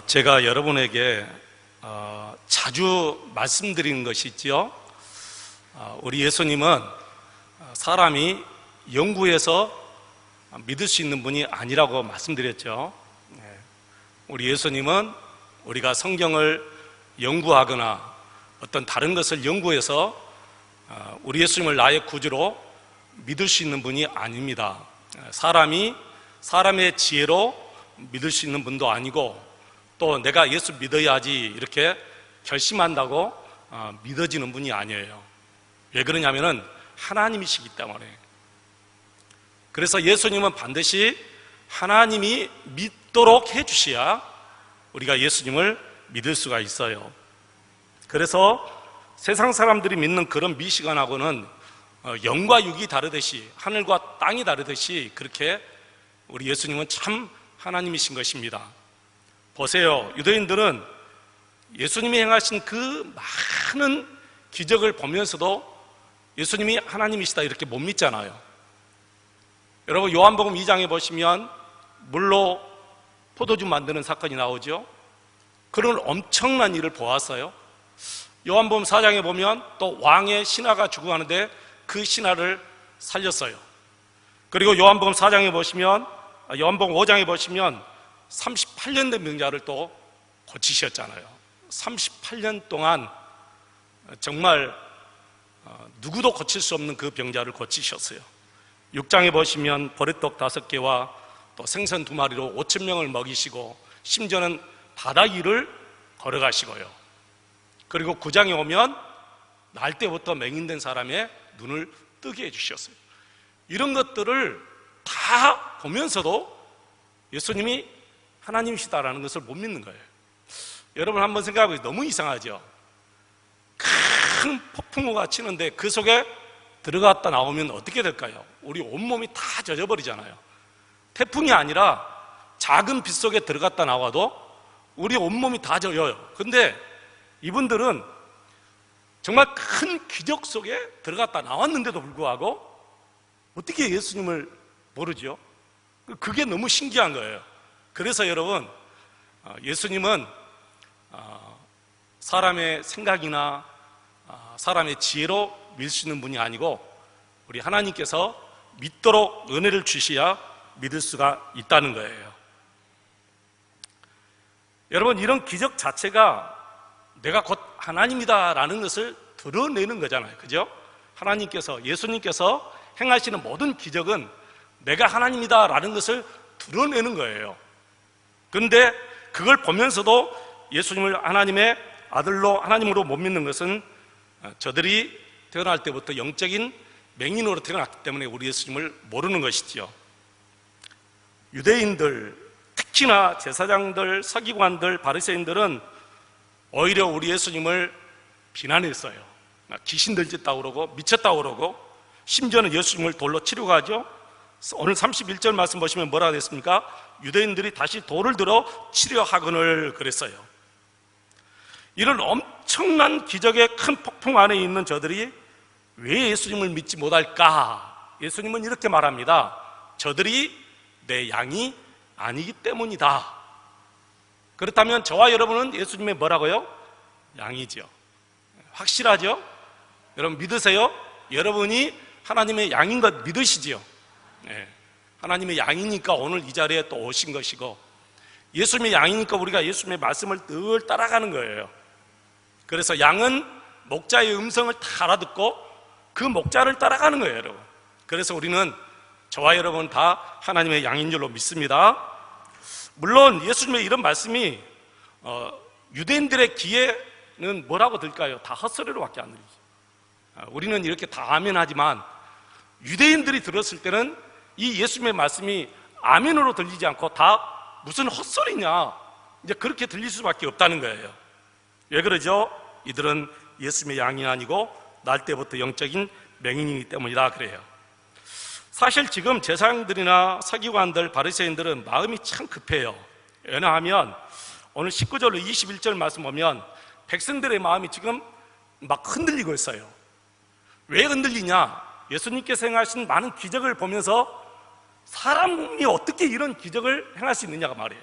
제가 여러분에게 자주 말씀드리는 것이 있지요. 우리 예수님은 사람이 연구해서 믿을 수 있는 분이 아니라고 말씀드렸죠. 우리 예수님은 우리가 성경을 연구하거나 어떤 다른 것을 연구해서 우리 예수님을 나의 구주로 믿을 수 있는 분이 아닙니다. 사람이 사람의 지혜로 믿을 수 있는 분도 아니고, 또 내가 예수 믿어야지 이렇게 결심한다고 믿어지는 분이 아니에요. 왜 그러냐면은 하나님이시기 때문에. 그래서 예수님은 반드시 하나님이 믿도록 해주셔야 우리가 예수님을 믿을 수가 있어요. 그래서 세상 사람들이 믿는 그런 미시간하고는 영과 육이 다르듯이, 하늘과 땅이 다르듯이, 그렇게 우리 예수님은 참 하나님이신 것입니다. 보세요. 유대인들은 예수님이 행하신 그 많은 기적을 보면서도 예수님이 하나님이시다 이렇게 못 믿잖아요. 여러분, 요한복음 2장에 보시면 물로 포도주 만드는 사건이 나오죠. 그런 엄청난 일을 보았어요. 요한복음 4장에 보면 또 왕의 신하가 죽어가는데 그 신하를 살렸어요. 그리고 요한복음 4장에 보시면, 요한복음 5장에 보시면 38년 된 병자를 또 고치셨잖아요. 38년 동안 정말 누구도 고칠 수 없는 그 병자를 고치셨어요. 6장에 보시면 버릇떡 5개와 또 생선 2마리로 5,000명을 먹이시고, 심지어는 바다 위를 걸어가시고요. 그리고 9장에 오면 날 때부터 맹인된 사람의 눈을 뜨게 해주셨어요. 이런 것들을 다 보면서도 예수님이 하나님이시다라는 것을 못 믿는 거예요. 여러분 한번 생각해보세요. 너무 이상하죠? 큰 폭풍우가 치는데 그 속에 들어갔다 나오면 어떻게 될까요? 우리 온몸이 다 젖어버리잖아요. 태풍이 아니라 작은 빗 속에 들어갔다 나와도 우리 온몸이 다 젖어요. 근데 이분들은 정말 큰 기적 속에 들어갔다 나왔는데도 불구하고 어떻게 예수님을 모르죠? 그게 너무 신기한 거예요. 그래서 여러분, 예수님은 사람의 생각이나 사람의 지혜로 믿을 수 있는 분이 아니고 우리 하나님께서 믿도록 은혜를 주셔야 믿을 수가 있다는 거예요. 여러분, 이런 기적 자체가 내가 곧 하나님이다라는 것을 드러내는 거잖아요. 그죠? 하나님께서, 예수님께서 행하시는 모든 기적은 내가 하나님이다라는 것을 드러내는 거예요. 그런데 그걸 보면서도 예수님을 하나님의 아들로, 하나님으로 못 믿는 것은 저들이 태어날 때부터 영적인 맹인으로 태어났기 때문에 우리 예수님을 모르는 것이지요. 유대인들, 특히나 제사장들, 서기관들, 바리새인들은 오히려 우리 예수님을 비난했어요. 귀신 들렸다고 그러고 미쳤다고 그러고, 심지어는 예수님을 돌로 치려고 하죠. 오늘 31절 말씀 보시면 뭐라 됐습니까? 유대인들이 다시 돌을 들어 치려 하거늘 그랬어요. 이런 엄청난 기적의 큰 폭풍 안에 있는 저들이 왜 예수님을 믿지 못할까? 예수님은 이렇게 말합니다. 저들이 내 양이 아니기 때문이다. 그렇다면 저와 여러분은 예수님의 뭐라고요? 양이죠. 확실하죠? 여러분 믿으세요? 여러분이 하나님의 양인 것 믿으시지요? 네. 하나님의 양이니까 오늘 이 자리에 또 오신 것이고, 예수님의 양이니까 우리가 예수님의 말씀을 늘 따라가는 거예요. 그래서 양은 목자의 음성을 다 알아듣고 그 목자를 따라가는 거예요, 여러분. 그래서 우리는, 저와 여러분 다 하나님의 양인 줄로 믿습니다. 물론 예수님의 이런 말씀이 유대인들의 귀에는 뭐라고 들까요? 다 헛소리로밖에 안 들리죠. 우리는 이렇게 다 아멘하지만 유대인들이 들었을 때는 이 예수님의 말씀이 아멘으로 들리지 않고 다 무슨 헛소리냐, 이제 그렇게 들릴 수밖에 없다는 거예요. 왜 그러죠? 이들은 예수님의 양이 아니고 날 때부터 영적인 맹인이기 때문이다 그래요. 사실 지금 제사장들이나 서기관들, 바리새인들은 마음이 참 급해요. 왜냐하면 오늘 19절로 21절 말씀 보면 백성들의 마음이 지금 막 흔들리고 있어요. 왜 흔들리냐? 예수님께서 행하신 많은 기적을 보면서 사람이 어떻게 이런 기적을 행할 수 있느냐가 말이에요.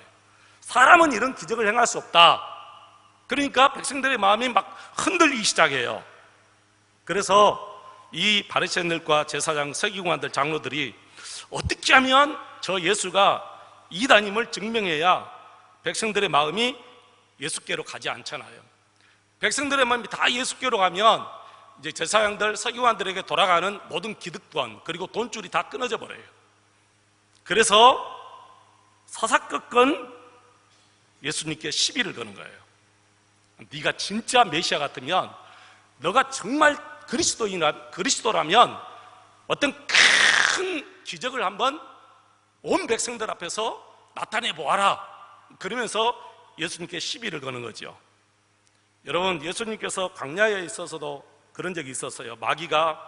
사람은 이런 기적을 행할 수 없다. 그러니까 백성들의 마음이 막 흔들리기 시작해요. 그래서 이 바리새인들과 제사장, 서기관들, 장로들이 어떻게 하면 저 예수가 이단임을 증명해야 백성들의 마음이 예수께로 가지 않잖아요. 백성들의 마음이 다 예수께로 가면 이제 제사장들, 서기관들에게 돌아가는 모든 기득권 그리고 돈줄이 다 끊어져 버려요. 그래서 사사건건 예수님께 시비를 거는 거예요. 네가 진짜 메시아 같으면, 너가 정말 그리스도라면 어떤 큰 기적을 한번 온 백성들 앞에서 나타내 보아라. 그러면서 예수님께 시비를 거는 거죠. 여러분, 예수님께서 광야에 있어서도 그런 적이 있었어요. 마귀가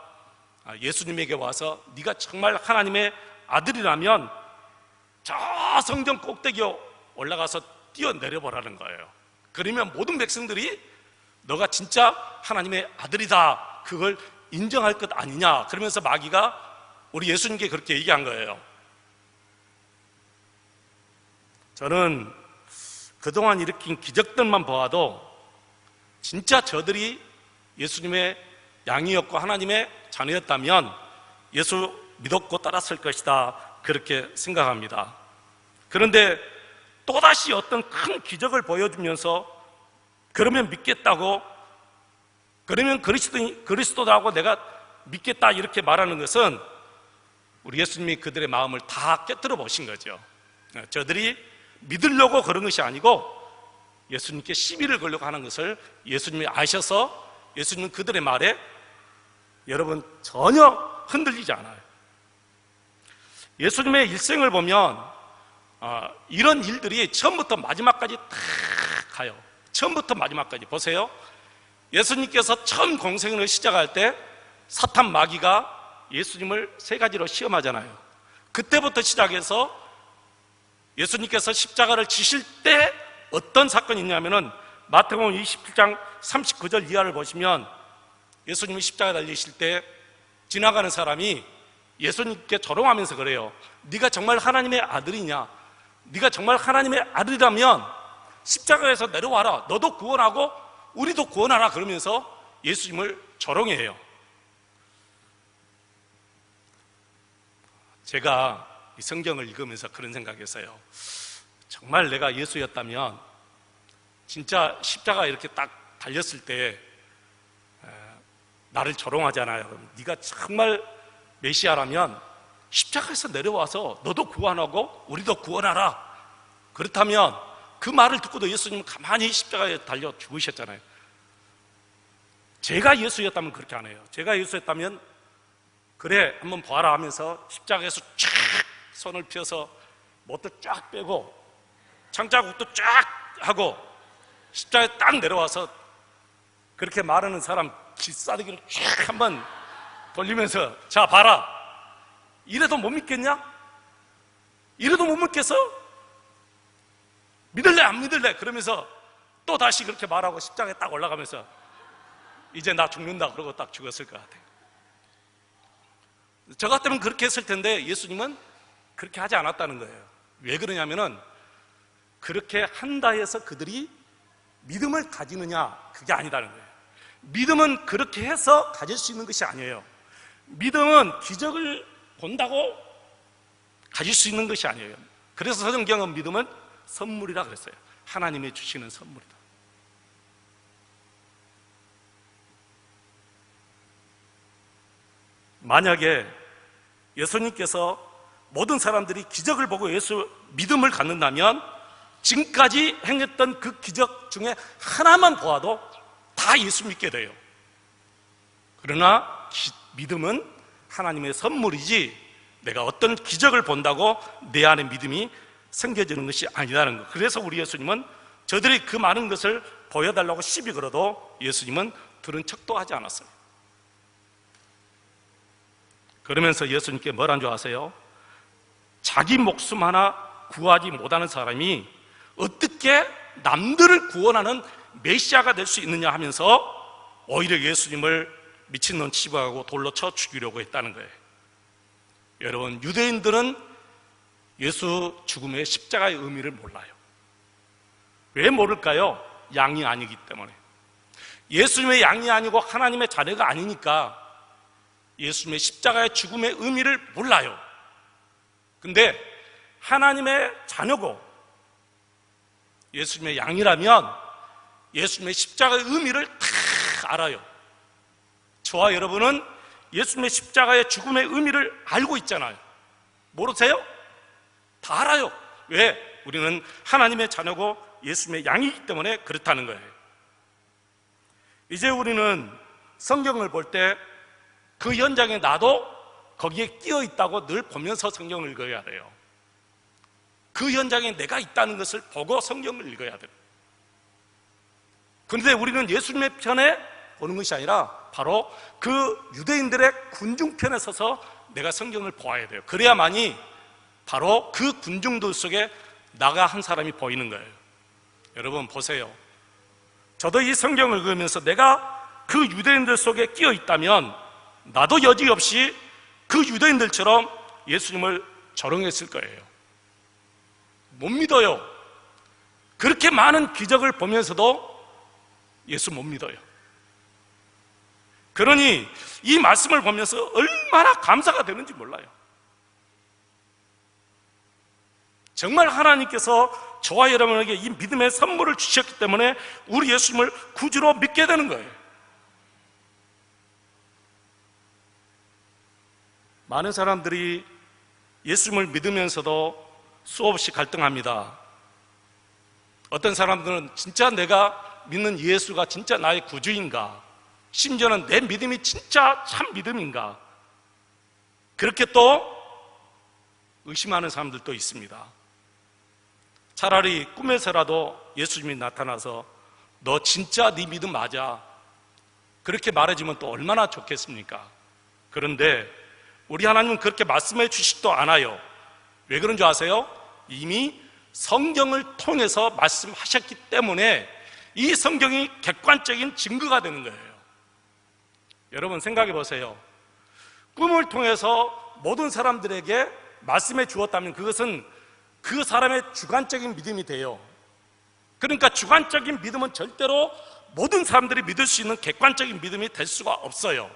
예수님에게 와서 네가 정말 하나님의 아들이라면 저 성전 꼭대기에 올라가서 뛰어내려 보라는 거예요. 그러면 모든 백성들이 너가 진짜 하나님의 아들이다, 그걸 인정할 것 아니냐. 그러면서 마귀가 우리 예수님께 그렇게 얘기한 거예요. 저는 그동안 일으킨 기적들만 보아도 진짜 저들이 예수님의 양이었고 하나님의 자녀였다면 예수 믿었고 따랐을 것이다, 그렇게 생각합니다. 그런데 또다시 어떤 큰 기적을 보여주면서 그러면 믿겠다고, 그러면 그리스도라고 내가 믿겠다 이렇게 말하는 것은 우리 예수님이 그들의 마음을 다 깨뜨려 보신 거죠. 저들이 믿으려고 그런 것이 아니고 예수님께 시비를 걸려고 하는 것을 예수님이 아셔서 예수님은 그들의 말에 여러분 전혀 흔들리지 않아요. 예수님의 일생을 보면 이런 일들이 처음부터 마지막까지 다 가요. 처음부터 마지막까지. 보세요. 예수님께서 처음 공생을 시작할 때 사탄 마귀가 예수님을 세 가지로 시험하잖아요. 그때부터 시작해서 예수님께서 십자가를 지실 때 어떤 사건이 있냐면은 마태복음 27장 39절 이하를 보시면 예수님이 십자가 달리실 때 지나가는 사람이 예수님께 조롱하면서 그래요. 네가 정말 하나님의 아들이냐? 네가 정말 하나님의 아들이라면 십자가에서 내려와라. 너도 구원하고 우리도 구원하라. 그러면서 예수님을 조롱해요. 제가 이 성경을 읽으면서 그런 생각했어요. 정말 내가 예수였다면 진짜 십자가 이렇게 딱 달렸을 때 나를 조롱하잖아요. 네가 정말 메시아라면 십자가에서 내려와서 너도 구원하고 우리도 구원하라. 그렇다면 그 말을 듣고도 예수님은 가만히 십자가에 달려 죽으셨잖아요. 제가 예수였다면 그렇게 안 해요. 제가 예수였다면 그래 한번 봐라 하면서 십자가에서 쫙 손을 펴서 못도 쫙 빼고 장자국도 쫙 하고 십자가에 딱 내려와서 그렇게 말하는 사람 기싸대기를 쫙 한번 돌리면서 자 봐라, 이래도 못 믿겠냐? 이래도 못 믿겠어? 믿을래 안 믿을래? 그러면서 또 다시 그렇게 말하고 십자가에 딱 올라가면서 이제 나 죽는다 그러고 딱 죽었을 것 같아요. 저 같으면 그렇게 했을 텐데 예수님은 그렇게 하지 않았다는 거예요. 왜 그러냐면은 그렇게 한다 해서 그들이 믿음을 가지느냐, 그게 아니다는 거예요. 믿음은 그렇게 해서 가질 수 있는 것이 아니에요. 믿음은 기적을 본다고 가질 수 있는 것이 아니에요. 그래서 성경은 믿음은 선물이라 그랬어요. 하나님이 주시는 선물이다. 만약에 예수님께서 모든 사람들이 기적을 보고 예수 믿음을 갖는다면 지금까지 행했던 그 기적 중에 하나만 보아도 다 예수 믿게 돼요. 그러나 믿음은 하나님의 선물이지 내가 어떤 기적을 본다고 내 안에 믿음이 생겨지는 것이 아니라는 것. 그래서 우리 예수님은 저들이 그 많은 것을 보여달라고 시비 걸어도 예수님은 들은 척도 하지 않았어요. 그러면서 예수님께 뭐라는 줄 아세요? 자기 목숨 하나 구하지 못하는 사람이 어떻게 남들을 구원하는 메시아가 될 수 있느냐 하면서 오히려 예수님을 미친놈 취급하고 돌로 쳐 죽이려고 했다는 거예요. 여러분, 유대인들은 예수 죽음의 십자가의 의미를 몰라요. 왜 모를까요? 양이 아니기 때문에. 예수님의 양이 아니고 하나님의 자녀가 아니니까 예수님의 십자가의 죽음의 의미를 몰라요. 근데 하나님의 자녀고 예수님의 양이라면 예수님의 십자가의 의미를 다 알아요. 저와 여러분은 예수님의 십자가의 죽음의 의미를 알고 있잖아요. 모르세요? 다 알아요. 왜? 우리는 하나님의 자녀고 예수님의 양이기 때문에 그렇다는 거예요. 이제 우리는 성경을 볼 때 그 현장에 나도 거기에 끼어 있다고 늘 보면서 성경을 읽어야 돼요. 그 현장에 내가 있다는 것을 보고 성경을 읽어야 돼요. 그런데 우리는 예수님의 편에 보는 것이 아니라 바로 그 유대인들의 군중편에 서서 내가 성경을 보아야 돼요. 그래야만이 바로 그 군중들 속에 나가 한 사람이 보이는 거예요. 여러분 보세요. 저도 이 성경을 읽으면서 내가 그 유대인들 속에 끼어 있다면 나도 여지없이 그 유대인들처럼 예수님을 조롱했을 거예요. 못 믿어요. 그렇게 많은 기적을 보면서도 예수 못 믿어요. 그러니 이 말씀을 보면서 얼마나 감사가 되는지 몰라요. 정말 하나님께서 저와 여러분에게 이 믿음의 선물을 주셨기 때문에 우리 예수님을 구주로 믿게 되는 거예요. 많은 사람들이 예수님을 믿으면서도 수없이 갈등합니다. 어떤 사람들은 진짜 내가 믿는 예수가 진짜 나의 구주인가? 심지어는 내 믿음이 진짜 참 믿음인가? 그렇게 또 의심하는 사람들도 있습니다. 차라리 꿈에서라도 예수님이 나타나서 너 진짜 네 믿음 맞아, 그렇게 말해주면 또 얼마나 좋겠습니까? 그런데 우리 하나님은 그렇게 말씀해 주시지도 않아요. 왜 그런 줄 아세요? 이미 성경을 통해서 말씀하셨기 때문에 이 성경이 객관적인 증거가 되는 거예요. 여러분 생각해 보세요. 꿈을 통해서 모든 사람들에게 말씀해 주었다면 그것은 그 사람의 주관적인 믿음이 돼요. 그러니까 주관적인 믿음은 절대로 모든 사람들이 믿을 수 있는 객관적인 믿음이 될 수가 없어요.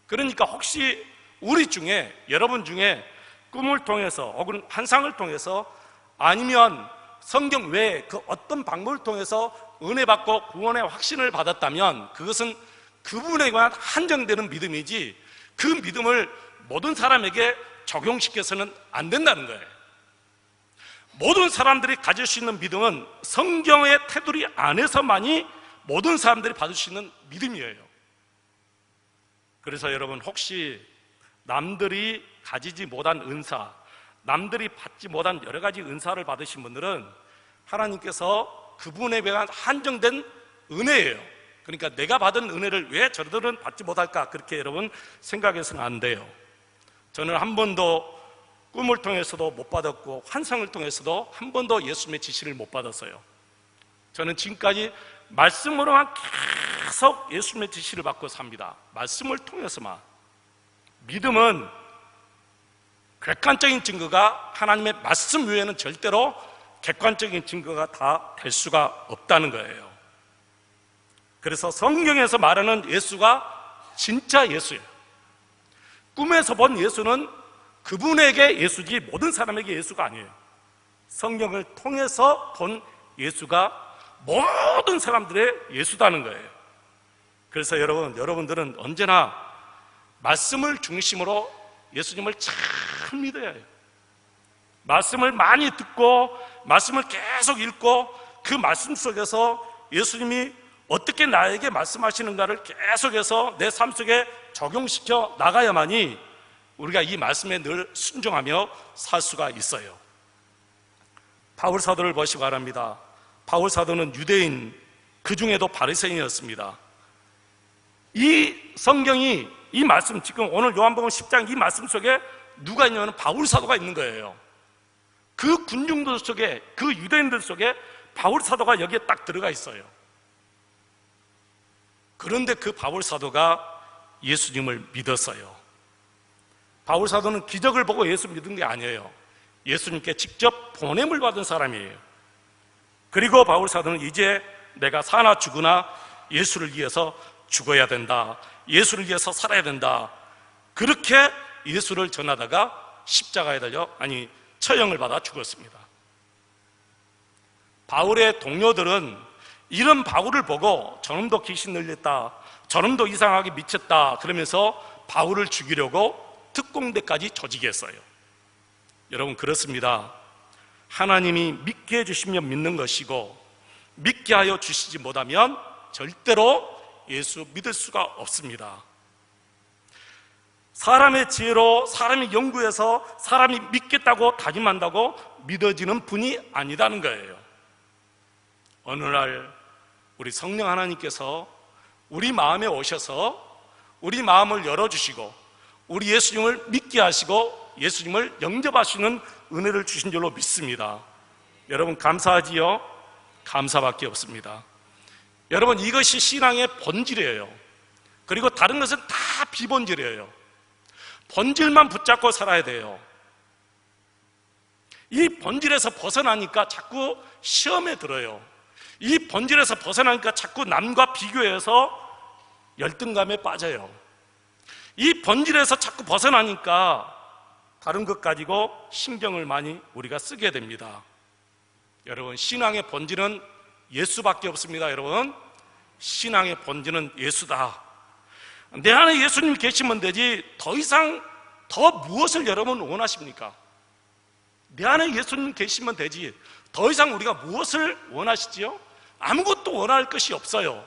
그러니까 혹시 우리 중에, 여러분 중에 꿈을 통해서 혹은 환상을 통해서 아니면 성경 외에 그 어떤 방법을 통해서 은혜 받고 구원의 확신을 받았다면 그것은 그분에게만 한정되는 믿음이지 그 믿음을 모든 사람에게 적용시켜서는 안 된다는 거예요. 모든 사람들이 가질 수 있는 믿음은 성경의 테두리 안에서만이 모든 사람들이 받을 수 있는 믿음이에요. 그래서 여러분 혹시 남들이 가지지 못한 은사, 남들이 받지 못한 여러 가지 은사를 받으신 분들은 하나님께서 그분에 대한 한정된 은혜예요. 그러니까 내가 받은 은혜를 왜 저들은 받지 못할까? 그렇게 여러분 생각해서는 안 돼요. 저는 한 번도 꿈을 통해서도 못 받았고 환상을 통해서도 한 번도 예수님의 지시를 못 받았어요. 저는 지금까지 말씀으로만 계속 예수님의 지시를 받고 삽니다. 말씀을 통해서만. 믿음은 객관적인 증거가 하나님의 말씀 외에는 절대로 객관적인 증거가 다 될 수가 없다는 거예요. 그래서 성경에서 말하는 예수가 진짜 예수예요. 꿈에서 본 예수는 그분에게 예수지 모든 사람에게 예수가 아니에요. 성경을 통해서 본 예수가 모든 사람들의 예수다는 거예요. 그래서 여러분들은 언제나 말씀을 중심으로 예수님을 잘 믿어야 해요. 말씀을 많이 듣고 말씀을 계속 읽고 그 말씀 속에서 예수님이 어떻게 나에게 말씀하시는가를 계속해서 내 삶 속에 적용시켜 나가야만이 우리가 이 말씀에 늘 순종하며 살 수가 있어요. 바울 사도를 보시기 바랍니다. 바울 사도는 유대인, 그 중에도 바리새인이었습니다. 이 성경이, 이 말씀, 지금 오늘 요한복음 10장 이 말씀 속에 누가 있냐면 바울 사도가 있는 거예요. 그 군중들 속에, 그 유대인들 속에 바울 사도가 여기에 딱 들어가 있어요. 그런데 그 바울 사도가 예수님을 믿었어요. 바울 사도는 기적을 보고 예수 믿은 게 아니에요. 예수님께 직접 보냄을 받은 사람이에요. 그리고 바울 사도는 이제 내가 사나 죽으나 예수를 위해서 죽어야 된다, 예수를 위해서 살아야 된다, 그렇게 예수를 전하다가 십자가에 달려 처형을 받아 죽었습니다. 바울의 동료들은 이런 바울을 보고 저놈도 귀신 들렸다, 저놈도 이상하게 미쳤다 그러면서 바울을 죽이려고 특공대까지 조직했어요. 여러분, 그렇습니다. 하나님이 믿게 해주시면 믿는 것이고 믿게 하여 주시지 못하면 절대로 예수 믿을 수가 없습니다. 사람의 지혜로, 사람이 연구해서 사람이 믿겠다고 다짐한다고 믿어지는 분이 아니라는 거예요. 어느 날 우리 성령 하나님께서 우리 마음에 오셔서 우리 마음을 열어주시고 우리 예수님을 믿게 하시고 예수님을 영접하시는 은혜를 주신 줄로 믿습니다. 여러분, 감사하지요? 감사밖에 없습니다. 여러분, 이것이 신앙의 본질이에요. 그리고 다른 것은 다 비본질이에요. 본질만 붙잡고 살아야 돼요. 이 본질에서 벗어나니까 자꾸 시험에 들어요. 이 본질에서 벗어나니까 자꾸 남과 비교해서 열등감에 빠져요. 이 본질에서 자꾸 벗어나니까 다른 것 가지고 신경을 많이 우리가 쓰게 됩니다. 여러분, 신앙의 본질은 예수밖에 없습니다. 여러분, 신앙의 본질은 예수다. 내 안에 예수님이 계시면 되지 더 이상 더 무엇을 여러분 원하십니까? 내 안에 예수님 계시면 되지 더 이상 우리가 무엇을 원하시지요? 아무것도 원할 것이 없어요.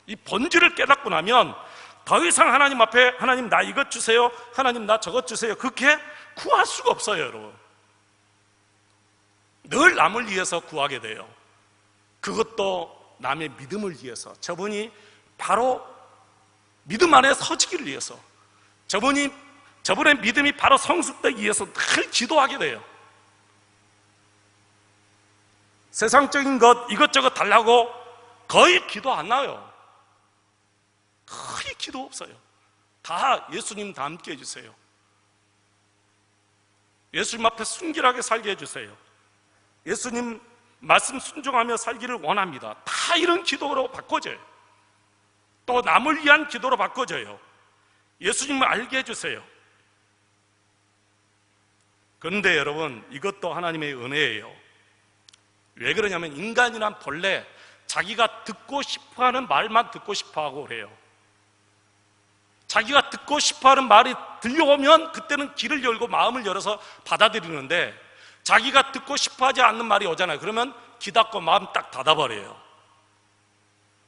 이 본질을 깨닫고 나면 더 이상 하나님 앞에 하나님 나 이것 주세요, 하나님 나 저것 주세요, 그렇게 구할 수가 없어요. 여러분, 늘 남을 위해서 구하게 돼요. 그것도 남의 믿음을 위해서, 저분이 바로 믿음 안에 서지기를 위해서, 저분의 믿음이 바로 성숙되기 위해서 늘 기도하게 돼요. 세상적인 것 이것저것 달라고 거의 기도 안 나와요. 거의 기도 없어요. 다 예수님 다 함께 해주세요. 예수님 앞에 순결하게 살게 해주세요. 예수님 말씀 순종하며 살기를 원합니다. 다 이런 기도로 바꿔져요. 또 남을 위한 기도로 바꿔져요. 예수님을 알게 해주세요. 그런데 여러분, 이것도 하나님의 은혜예요. 왜 그러냐면 인간이란 본래 자기가 듣고 싶어하는 말만 듣고 싶어하고 그래요. 자기가 듣고 싶어하는 말이 들려오면 그때는 귀를 열고 마음을 열어서 받아들이는데, 자기가 듣고 싶어하지 않는 말이 오잖아요. 그러면 귀 닫고 마음 딱 닫아버려요.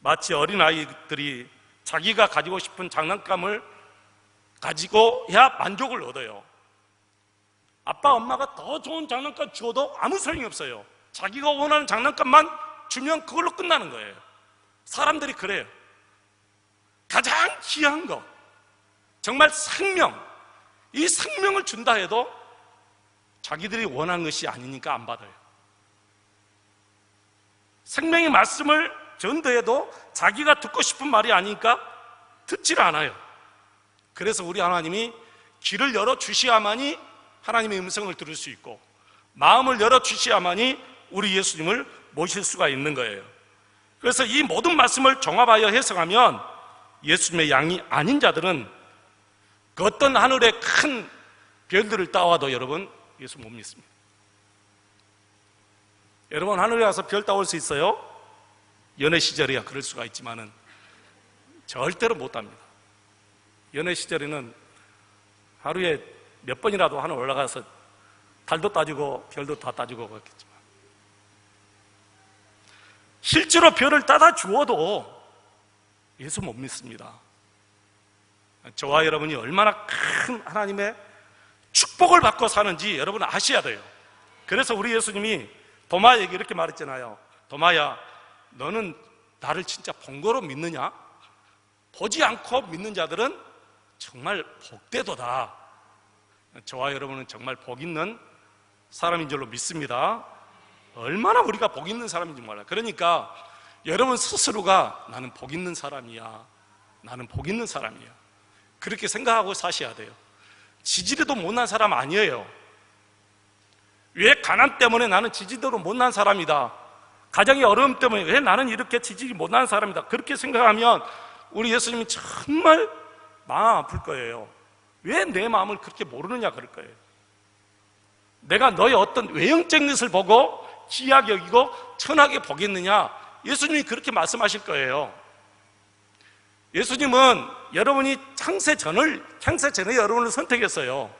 마치 어린아이들이 자기가 가지고 싶은 장난감을 가지고 해야 만족을 얻어요. 아빠 엄마가 더 좋은 장난감 주어도 아무 소용이 없어요. 자기가 원하는 장난감만 주면 그걸로 끝나는 거예요. 사람들이 그래요. 가장 귀한 거, 정말 생명, 이 생명을 준다 해도 자기들이 원하는 것이 아니니까 안 받아요. 생명의 말씀을 전도해도 자기가 듣고 싶은 말이 아니니까 듣질 않아요. 그래서 우리 하나님이 귀를 열어주셔야만이 하나님의 음성을 들을 수 있고, 마음을 열어주셔야만이 우리 예수님을 모실 수가 있는 거예요. 그래서 이 모든 말씀을 종합하여 해석하면 예수님의 양이 아닌 자들은 그 어떤 하늘의 큰 별들을 따와도 여러분 예수 못 믿습니다. 여러분, 하늘에 가서 별 따올 수 있어요? 연애 시절이야 그럴 수가 있지만은 절대로 못 합니다. 연애 시절에는 하루에 몇 번이라도 하늘 올라가서 달도 따지고 별도 다 따지고 그랬겠지만, 실제로 별을 따다 주어도 예수 못 믿습니다. 저와 여러분이 얼마나 큰 하나님의 축복을 받고 사는지 여러분 아셔야 돼요. 그래서 우리 예수님이 도마에게 이렇게 말했잖아요. 도마야, 너는 나를 진짜 본 거로 믿느냐? 보지 않고 믿는 자들은 정말 복되도다. 저와 여러분은 정말 복 있는 사람인 줄로 믿습니다. 얼마나 우리가 복 있는 사람인지 몰라요. 그러니까 여러분 스스로가 나는 복 있는 사람이야, 나는 복 있는 사람이야, 그렇게 생각하고 사셔야 돼요. 지지리도 못난 사람 아니에요. 왜 가난 때문에 나는 지지대로 못난 사람이다, 가정의 어려움 때문에 왜 나는 이렇게 지지기 못하는 사람이다, 그렇게 생각하면 우리 예수님이 정말 마음 아플 거예요. 왜 내 마음을 그렇게 모르느냐 그럴 거예요. 내가 너의 어떤 외형적인 것을 보고 귀하게 여기고 천하게 보겠느냐, 예수님이 그렇게 말씀하실 거예요. 예수님은 여러분이 창세 전에 여러분을 선택했어요.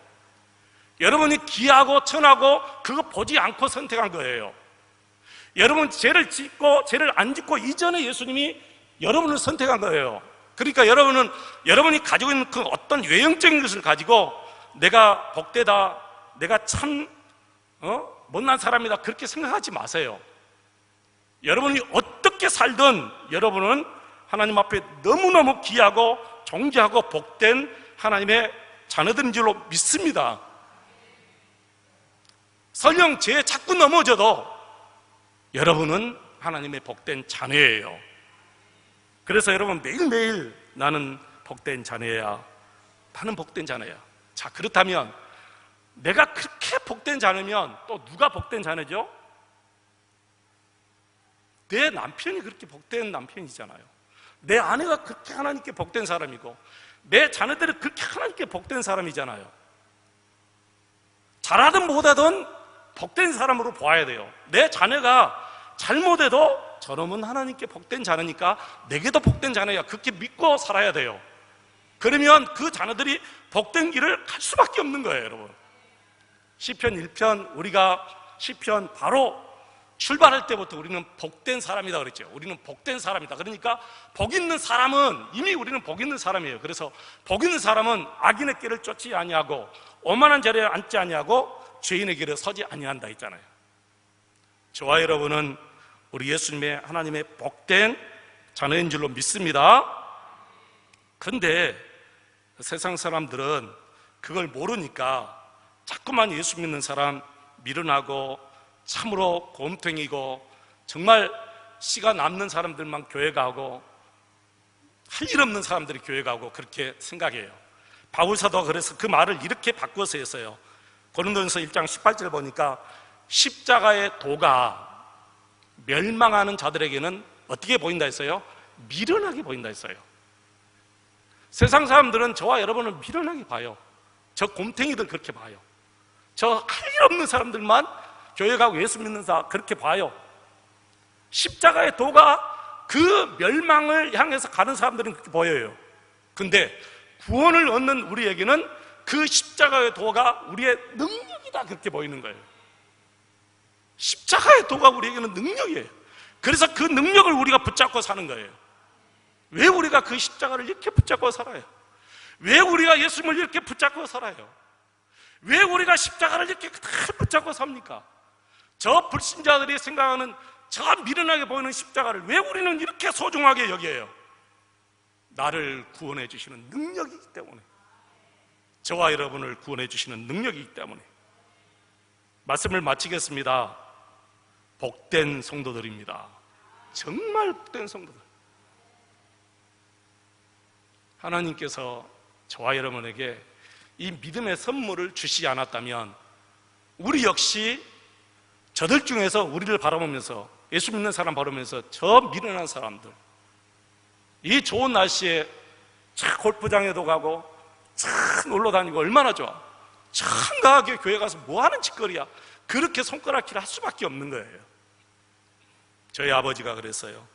여러분이 귀하고 천하고 그거 보지 않고 선택한 거예요. 여러분 죄를 짓고 죄를 안 짓고 이전에 예수님이 여러분을 선택한 거예요. 그러니까 여러분이 가지고 있는 그 어떤 외형적인 것을 가지고 내가 복되다, 내가 참 못난 사람이다, 그렇게 생각하지 마세요. 여러분이 어떻게 살든 여러분은 하나님 앞에 너무너무 귀하고 존귀하고 복된 하나님의 자녀들인 줄로 믿습니다. 설령 죄에 자꾸 넘어져도 여러분은 하나님의 복된 자녀예요. 그래서 여러분 매일매일 나는 복된 자녀야, 나는 복된 자녀야. 자, 그렇다면 내가 그렇게 복된 자녀면 또 누가 복된 자녀죠? 내 남편이 그렇게 복된 남편이잖아요. 내 아내가 그렇게 하나님께 복된 사람이고 내 자녀들이 그렇게 하나님께 복된 사람이잖아요. 잘하든 못하든 복된 사람으로 보아야 돼요. 내 자녀가 잘못해도 저놈은 하나님께 복된 자녀니까 내게도 복된 자녀야, 그렇게 믿고 살아야 돼요. 그러면 그 자녀들이 복된 길을 갈 수밖에 없는 거예요. 여러분, 시편 1편, 우리가 시편 바로 출발할 때부터 우리는 복된 사람이다 그랬죠. 우리는 복된 사람이다. 그러니까 복 있는 사람은, 이미 우리는 복 있는 사람이에요. 그래서 복 있는 사람은 악인의 길을 쫓지 아니하고 오만한 자리에 앉지 아니하고 죄인의 길에 서지 아니한다 했잖아요. 저와 여러분은 우리 예수님의 하나님의 복된 자녀인 줄로 믿습니다. 그런데 세상 사람들은 그걸 모르니까 자꾸만 예수 믿는 사람 미련하고 참으로 곰탱이고 정말 씨가 남는 사람들만 교회 가고 할 일 없는 사람들이 교회 가고 그렇게 생각해요. 바울 사도가 그래서 그 말을 이렇게 바꿔서 했어요. 고린도전서 1장 18절 보니까 십자가의 도가 멸망하는 자들에게는 어떻게 보인다 했어요? 미련하게 보인다 했어요. 세상 사람들은 저와 여러분을 미련하게 봐요. 저 곰탱이들 그렇게 봐요. 저 할 일 없는 사람들만 교회 가고 예수 믿는 사 그렇게 봐요. 십자가의 도가 그 멸망을 향해서 가는 사람들은 그렇게 보여요. 근데 구원을 얻는 우리에게는 그 십자가의 도가 우리의 능력이다, 그렇게 보이는 거예요. 십자가의 도가 우리에게는 능력이에요. 그래서 그 능력을 우리가 붙잡고 사는 거예요. 왜 우리가 그 십자가를 이렇게 붙잡고 살아요? 왜 우리가 예수님을 이렇게 붙잡고 살아요? 왜 우리가 십자가를 이렇게 붙잡고 삽니까? 저 불신자들이 생각하는 저 미련하게 보이는 십자가를 왜 우리는 이렇게 소중하게 여겨요? 나를 구원해 주시는 능력이기 때문에, 저와 여러분을 구원해 주시는 능력이기 때문에. 말씀을 마치겠습니다. 복된 성도들입니다. 정말 복된 성도들. 하나님께서 저와 여러분에게 이 믿음의 선물을 주시지 않았다면 우리 역시 저들 중에서 우리를 바라보면서, 예수 믿는 사람 바라보면서 저 미련한 사람들, 이 좋은 날씨에 참 골프장에도 가고 참 놀러 다니고 얼마나 좋아, 참 가게 교회 가서 뭐 하는 짓거리야, 그렇게 손가락질을 할 수밖에 없는 거예요. 저희 아버지가 그랬어요.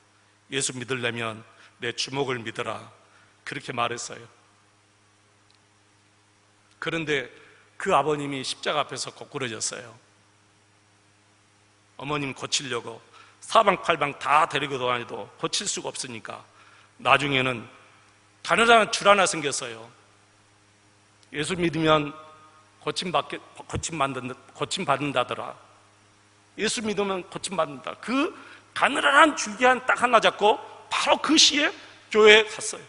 예수 믿으려면 내 주먹을 믿어라, 그렇게 말했어요. 그런데 그 아버님이 십자가 앞에서 고꾸러졌어요. 어머님 고치려고 사방팔방 다 데리고 다녀도 고칠 수가 없으니까 나중에는 가느다란 줄 하나 생겼어요. 예수 믿으면 고침받는다더라. 예수 믿으면 고침받는다. 그 가느다란 줄기한 딱 하나 잡고 바로 그 시에 교회에 갔어요.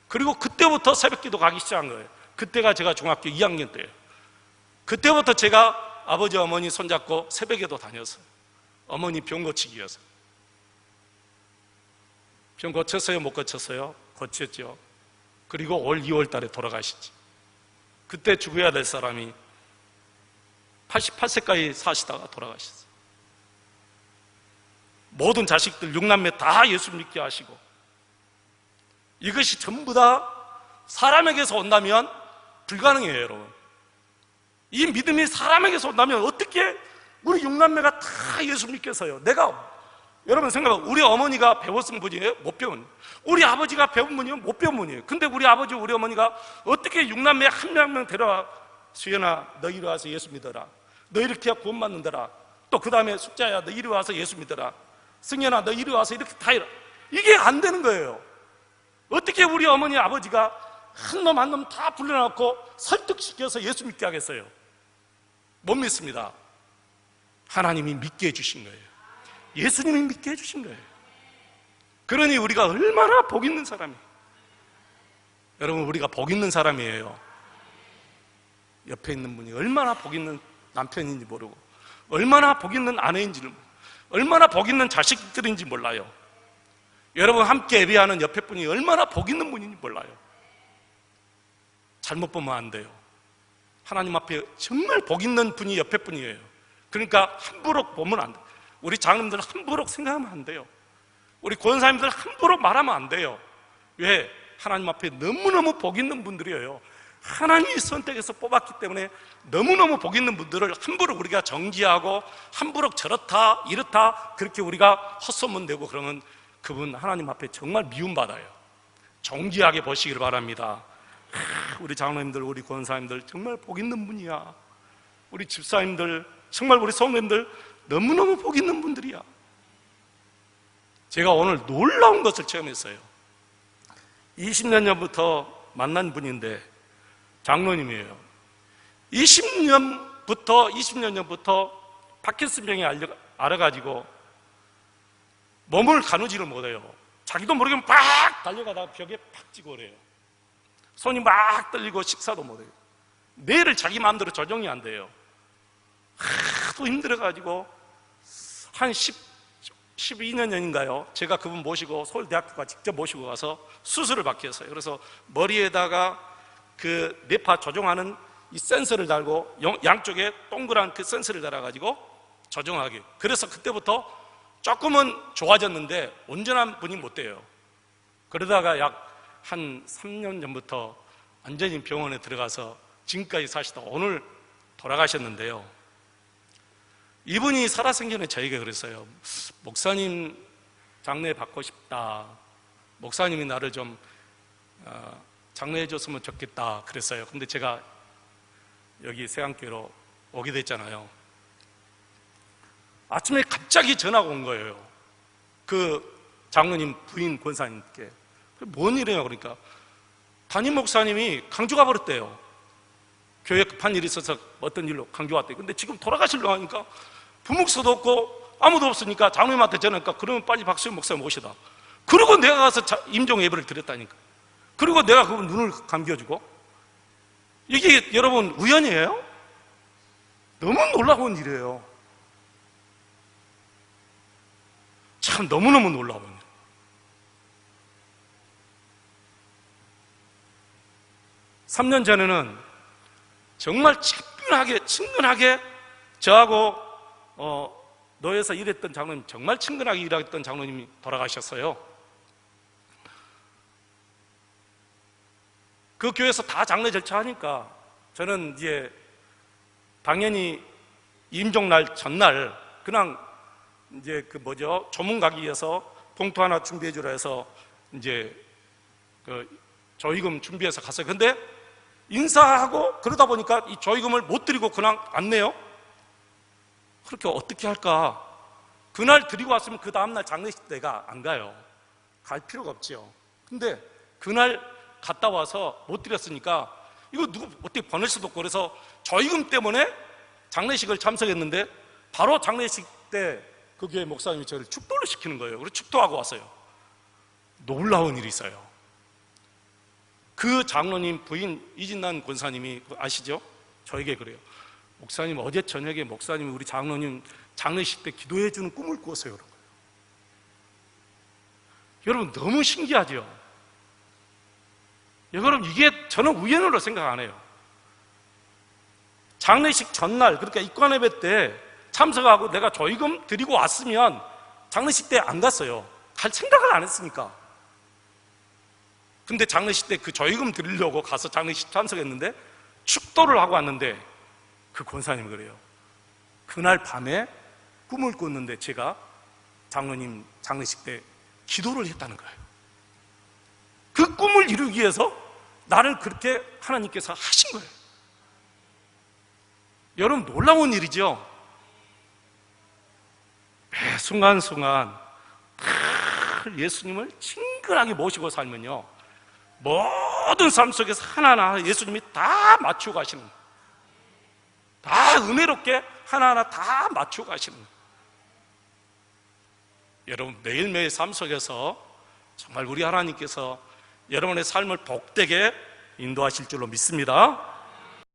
그리고 그때부터 새벽기도 가기 시작한 거예요. 그때가 제가 중학교 2학년 때예요. 그때부터 제가 아버지 어머니 손잡고 새벽에도 다녔어요. 어머니 병 고치기여서. 병 고쳤어요? 못 고쳤어요? 고쳤죠. 그리고 올 2월 달에 돌아가시지. 그때 죽어야 될 사람이 88세까지 사시다가 돌아가셨어요. 모든 자식들 6남매 다 예수 믿게 하시고, 이것이 전부 다 사람에게서 온다면 불가능해요, 여러분. 이 믿음이 사람에게서 온다면 어떻게 우리 6남매가 다 예수 믿겠어요? 여러분 생각해봐요. 우리 어머니가 배웠은 분이에요? 못 배운. 우리 아버지가 배운 분이에요? 못 배운 분이에요. 근데 우리 아버지, 우리 어머니가 어떻게 6남매 한 명 한 명 데려와, 수연아 너 이리 와서 예수 믿어라, 너 이렇게 해야 구원받는다라, 또 그 다음에 숙자야 너 이리 와서 예수 믿어라, 승현아 너 이리 와서 이렇게 다 이러. 이게 안 되는 거예요. 어떻게 우리 어머니 아버지가 한 놈 한 놈 다 불러놓고 설득시켜서 예수 믿게 하겠어요? 못 믿습니다. 하나님이 믿게 해주신 거예요. 예수님이 믿게 해주신 거예요. 그러니 우리가 얼마나 복 있는 사람이에요. 여러분, 우리가 복 있는 사람이에요. 옆에 있는 분이 얼마나 복 있는 남편인지 모르고, 얼마나 복 있는 아내인지를 모르고, 얼마나 복 있는 자식들인지 몰라요. 여러분, 함께 예배하는 옆에 분이 얼마나 복 있는 분인지 몰라요. 잘못 보면 안 돼요. 하나님 앞에 정말 복 있는 분이 옆에 분이에요. 그러니까 함부로 보면 안 돼요. 우리 장로님들 함부로 생각하면 안 돼요. 우리 권사님들 함부로 말하면 안 돼요. 왜? 하나님 앞에 너무너무 복 있는 분들이에요. 하나님이 선택해서 뽑았기 때문에 너무너무 복 있는 분들을 함부로 우리가 정지하고 함부로 저렇다 이렇다 그렇게 우리가 헛소문대고 그러면 그분 하나님 앞에 정말 미움받아요. 정지하게 보시기를 바랍니다. 우리 장로님들, 우리 권사님들 정말 복 있는 분이야. 우리 집사님들, 정말 우리 성도님들 너무너무 복 있는 분들이야. 제가 오늘 놀라운 것을 체험했어요. 20년 전부터 만난 분인데 장로님이에요. 20년 전부터 파킨슨병에 알아가지고 몸을 가누지를 못해요. 자기도 모르게 막 달려가다가 벽에 팍 찍어 그래요. 손이 막 떨리고 식사도 못해요. 뇌를 자기 마음대로 조정이 안 돼요. 하도 힘들어가지고 한 12년 전인가요? 제가 그분 모시고 서울대학교가 직접 모시고 가서 수술을 받게 했어요. 그래서 머리에다가 그 뇌파 조정하는 이 센서를 달고 양쪽에 동그란 그 센서를 달아가지고 조정하게. 그래서 그때부터 조금은 좋아졌는데 온전한 분이 못 돼요. 그러다가 약 한 3년 전부터 완전히 병원에 들어가서 지금까지 사시다 오늘 돌아가셨는데요. 이분이 살아생전에 저에게 그랬어요. 목사님 장례 받고 싶다. 목사님이 나를 좀 장례해 줬으면 좋겠다 그랬어요. 근데 제가 여기 세안교회로 오게 됐잖아요. 아침에 갑자기 전화가 온 거예요. 그 장로님 부인 권사님께. 뭔 일이에요? 그러니까 담임 목사님이 강주 가버렸대요. 교회에 급한 일이 있어서 어떤 일로 강주 왔대요. 근데 지금 돌아가시려고 하니까 부목사도 없고 아무도 없으니까 장로님한테 전화하니까 그러면 빨리 박수영 목사님 오시다. 그리고 내가 가서 임종 예배를 드렸다니까. 그리고 내가 그분 눈을 감겨주고. 이게 여러분 우연이에요? 너무 놀라운 일이에요. 참 너무너무 놀라운 일. (3년) 전에는 정말 친근하게 저하고 노예에서 일했던 장로님, 정말 친근하게 일했던 장로님이 돌아가셨어요. 그 교회에서 다 장례 절차하니까 저는 이제 당연히 임종날 전날 그냥 이제 조문 가기 위해서 봉투 하나 준비해 주라 해서 이제 그 조의금 준비해서 갔어요. 근데 인사하고 그러다 보니까 이 조의금을 못 드리고 그냥 안 내요. 그렇게 어떻게 할까? 그날 드리고 왔으면 그 다음날 장례식 때가 안 가요. 갈 필요가 없지요. 근데 그날 갔다 와서 못 드렸으니까 이거 누구 어떻게 보낼 수도 없고 그래서 조의금 때문에 장례식을 참석했는데 바로 장례식 때 그 교회 목사님이 저를 축도를 시키는 거예요. 그래서 축도하고 왔어요. 놀라운 일이 있어요. 그 장로님 부인 이진난 권사님이 아시죠? 저에게 그래요. 목사님 어제 저녁에 목사님이 우리 장로님 장례식 때 기도해 주는 꿈을 꾸었어요. 그런 거예요. 여러분 너무 신기하죠? 여러분 이게 저는 우연으로 생각 안 해요. 장례식 전날 그러니까 입관예배 때 참석하고 내가 조의금 드리고 왔으면 장례식 때 안 갔어요. 갈 생각을 안 했으니까. 근데 장례식 때 그 조의금 드리려고 가서 장례식 참석했는데 축도를 하고 왔는데 그 권사님이 그래요. 그날 밤에 꿈을 꿨는데 제가 장로님 장례식 때 기도를 했다는 거예요. 그 꿈을 이루기 위해서 나를 그렇게 하나님께서 하신 거예요. 여러분, 놀라운 일이죠. 매 순간순간 예수님을 친근하게 모시고 살면요, 모든 삶 속에서 하나하나 예수님이 다 맞추고 가시는 거예요. 다 은혜롭게 하나하나 다 맞추고 가시는 거예요. 여러분, 매일매일 삶 속에서 정말 우리 하나님께서 여러분의 삶을 복되게 인도하실 줄로 믿습니다.